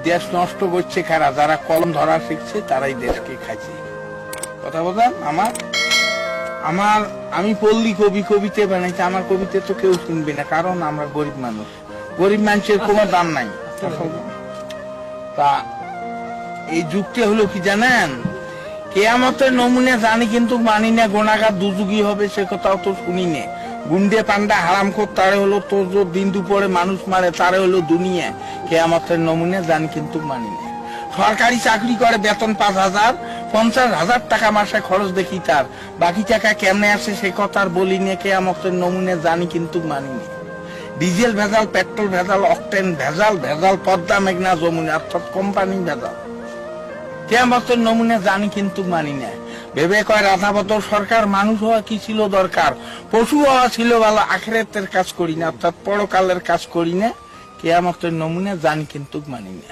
দেশ নষ্ট করছে কারা? যারা কলম ধরা শিখছে তারাই দেশকে খাইছে। কথা বলেন আমি পল্লী কবিতা বানাইছি, আমার কবিতা তো কেউ শুনবে না, কারণ আমরা গরিব মানুষ, গরিব মানুষের কোনো দাম নাই। তা এই যুগটি হলো কি জানেন, কেয়ামতের নমুনে জানি কিন্তু মানি না, গোনাগার দুযুগী হবে সে কথাও তো শুনি না। গুন্ডে পান্ডা হারামখোর তারে হলো তোর দিন দুপুরে মানুষ মারে তারে হলো দুনিয়া। কেয়ামতের নমুনে জানি কিন্তু মানি না। সরকারি চাকরি করে, বেতন 5,000, 50,000 টাকা মাসে খরচ দেখি তার, বাকি টাকা কেমনে আসে সে কথা আর বলি না। কেয়ামতের নমুনে জানি কিন্তু মানি না। ডিজেল ভেজাল, পেট্রোল ভেজাল, অকটেন ভেজাল, পদ্মা মেঘনা যমুনা অর্থাৎ কোম্পানি ভেজাল। কেয়ামতের নমুনে জানি কিন্তু মানি না। ভেবে কয় রাধাবতর সরকার, মানুষ হওয়া কি ছিল দরকার, পশু হওয়া ছিল ভালো, আখিরাতের কাজ করি না অর্থাৎ পরকালের কাজ করি না। কেয়ামতের নমুনে জানি কিন্তু মানি না।